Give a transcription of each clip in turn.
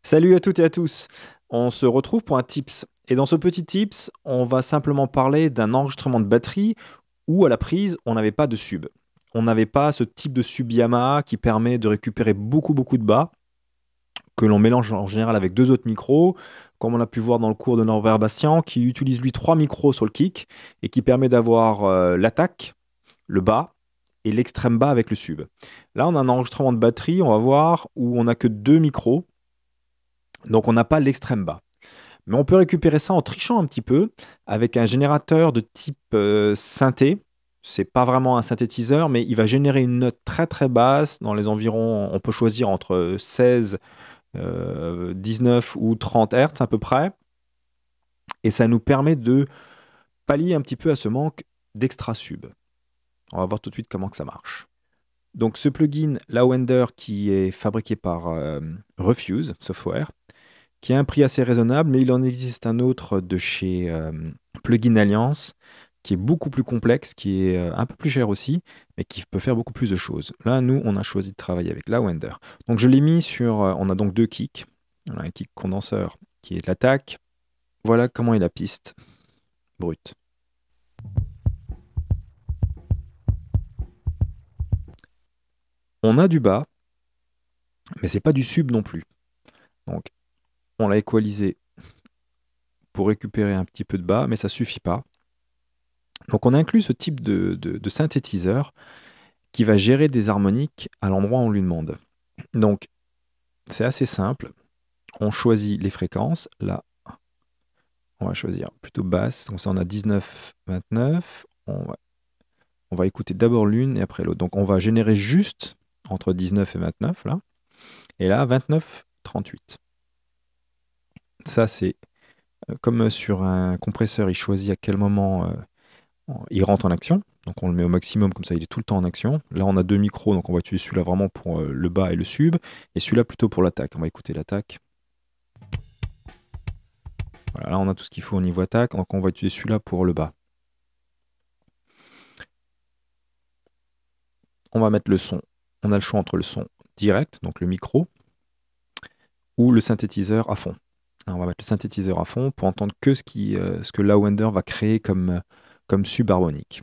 Salut à toutes et à tous. On se retrouve pour un tips. Et dans ce petit tips, on va simplement parler d'un enregistrement de batterie où à la prise, on n'avait pas de sub. On n'avait pas ce type de sub Yamaha qui permet de récupérer beaucoup de bas, que l'on mélange en général avec deux autres micros, comme on a pu voir dans le cours de Norbert Bastian, qui utilise lui trois micros sur le kick et qui permet d'avoir l'attaque, le bas et l'extrême bas avec le sub. Là, on a un enregistrement de batterie, on va voir, où on n'a que deux micros. Donc on n'a pas l'extrême bas. Mais on peut récupérer ça en trichant un petit peu avec un générateur de type synthé. C'est pas vraiment un synthétiseur, mais il va générer une note très basse dans les environs. On peut choisir entre 16, 19 ou 30 Hz à peu près. Et ça nous permet de pallier un petit peu à ce manque d'extra sub. On va voir tout de suite comment que ça marche. Donc ce plugin Lawender qui est fabriqué par Refuse Software, qui a un prix assez raisonnable, mais il en existe un autre de chez Plugin Alliance, qui est beaucoup plus complexe, qui est un peu plus cher aussi, mais qui peut faire beaucoup plus de choses. Là, nous, on a choisi de travailler avec Lawender. Donc je l'ai mis sur... on a donc deux kicks. On a un kick condenseur qui est de l'attaque. Voilà comment est la piste brute. On a du bas, mais c'est pas du sub non plus. Donc on l'a équalisé pour récupérer un petit peu de bas, mais ça suffit pas. Donc on inclut ce type de synthétiseur qui va gérer des harmoniques à l'endroit où on lui demande. Donc c'est assez simple. On choisit les fréquences. Là, on va choisir plutôt basse. Donc ça, on a 19, 29. On va écouter d'abord l'une et après l'autre. Donc on va générer juste entre 19 et 29 là. Et là, 29, 38. Ça, c'est comme sur un compresseur, il choisit à quel moment il rentre en action. Donc on le met au maximum, comme ça il est tout le temps en action. Là on a deux micros, donc on va utiliser celui-là vraiment pour le bas et le sub, et celui-là plutôt pour l'attaque. On va écouter l'attaque. Voilà, là on a tout ce qu'il faut au niveau attaque, donc on va utiliser celui-là pour le bas. On va mettre le son. On a le choix entre le son direct, donc le micro, ou le synthétiseur à fond. Là, on va mettre le synthétiseur à fond pour entendre que ce que Lawender va créer comme sub harmonique.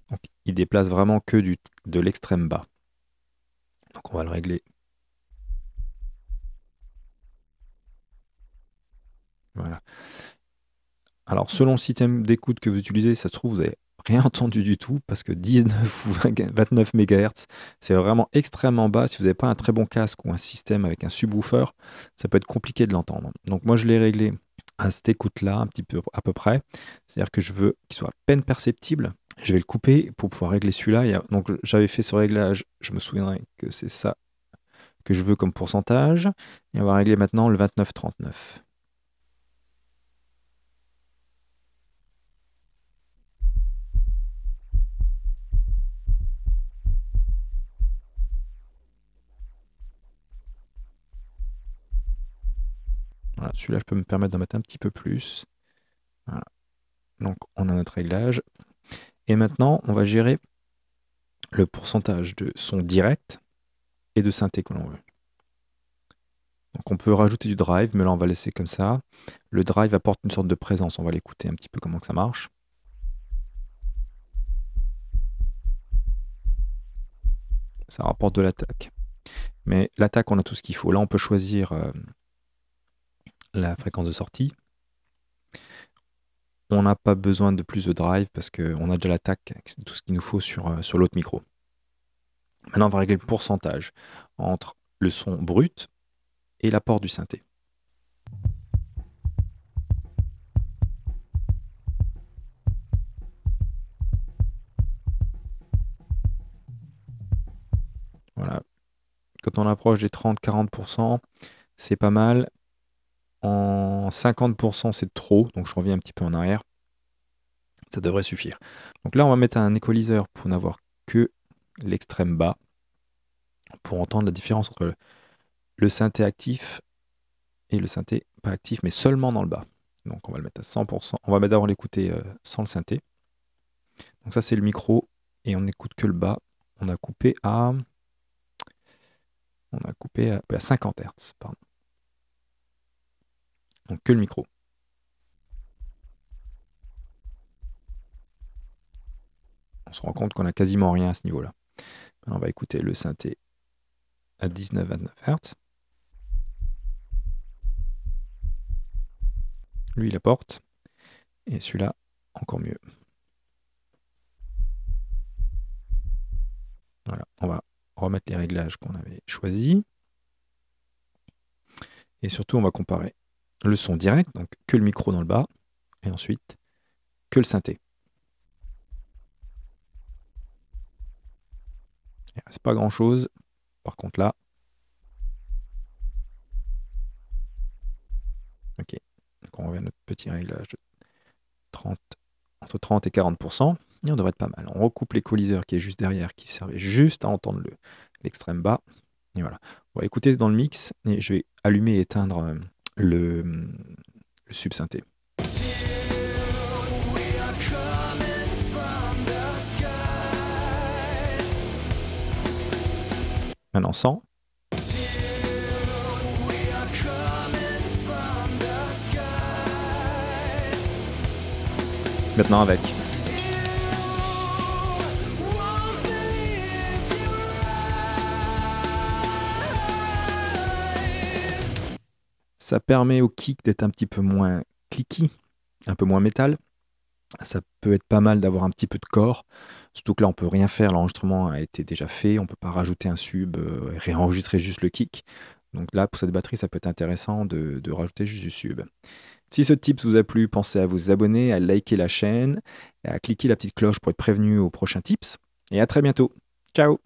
Donc, il déplace vraiment que de l'extrême bas. Donc on va le régler. Voilà. Alors selon le système d'écoute que vous utilisez, ça se trouve, vous n'avez rien entendu du tout, parce que 19 ou 29 MHz, c'est vraiment extrêmement bas. Si vous n'avez pas un très bon casque ou un système avec un subwoofer, ça peut être compliqué de l'entendre. Donc moi je l'ai réglé à cette écoute-là, un petit peu à peu près. C'est-à-dire que je veux qu'il soit à peine perceptible. Je vais le couper pour pouvoir régler celui-là. Donc j'avais fait ce réglage, je me souviendrai que c'est ça que je veux comme pourcentage. Et on va régler maintenant le 29-39. Voilà, celui-là, je peux me permettre d'en mettre un petit peu plus. Voilà. Donc, on a notre réglage. Et maintenant, on va gérer le pourcentage de son direct et de synthé que l'on veut. Donc, on peut rajouter du drive, mais là, on va laisser comme ça. Le drive apporte une sorte de présence. On va l'écouter un petit peu comment que ça marche. Ça rapporte de l'attaque. Mais l'attaque, on a tout ce qu'il faut. Là, on peut choisir la fréquence de sortie. On n'a pas besoin de plus de drive parce qu'on a déjà l'attaque, tout ce qu'il nous faut sur l'autre micro. Maintenant, on va régler le pourcentage entre le son brut et l'apport du synthé. Voilà. Quand on approche des 30-40%, c'est pas mal. En 50%, c'est trop, donc je reviens un petit peu en arrière. Ça devrait suffire. Donc là, on va mettre un équaliseur pour n'avoir que l'extrême bas, pour entendre la différence entre le synthé actif et le synthé pas actif, mais seulement dans le bas. Donc on va le mettre à 100%. On va d'abord l'écouter sans le synthé. Donc ça c'est le micro et on n'écoute que le bas. On a coupé à 50 Hz. Pardon. Donc que le micro. On se rend compte qu'on a quasiment rien à ce niveau-là. Maintenant, on va écouter le synthé à 19-29 Hz. Lui, il apporte. Et celui-là, encore mieux. Voilà, on va remettre les réglages qu'on avait choisis. Et surtout, on va comparer le son direct, donc que le micro dans le bas, et ensuite que le synthé. Il ne reste pas grand-chose. Par contre là, ok, donc on revient à notre petit réglage de entre 30 et 40%, et on devrait être pas mal. On recoupe l'équaliseur qui est juste derrière, qui servait juste à entendre l'extrême bas. Et voilà. On va écouter dans le mix, et je vais allumer et éteindre le sub-synthé. Maintenant, sans. Maintenant avec. Ça permet au kick d'être un petit peu moins clicky, un peu moins métal. Ça peut être pas mal d'avoir un petit peu de corps, surtout que là on peut rien faire, l'enregistrement a été déjà fait, on peut pas rajouter un sub, réenregistrer juste le kick. Donc là pour cette batterie ça peut être intéressant de rajouter juste du sub. Si ce tips vous a plu, pensez à vous abonner, à liker la chaîne, et à cliquer la petite cloche pour être prévenu aux prochains tips. Et à très bientôt. Ciao!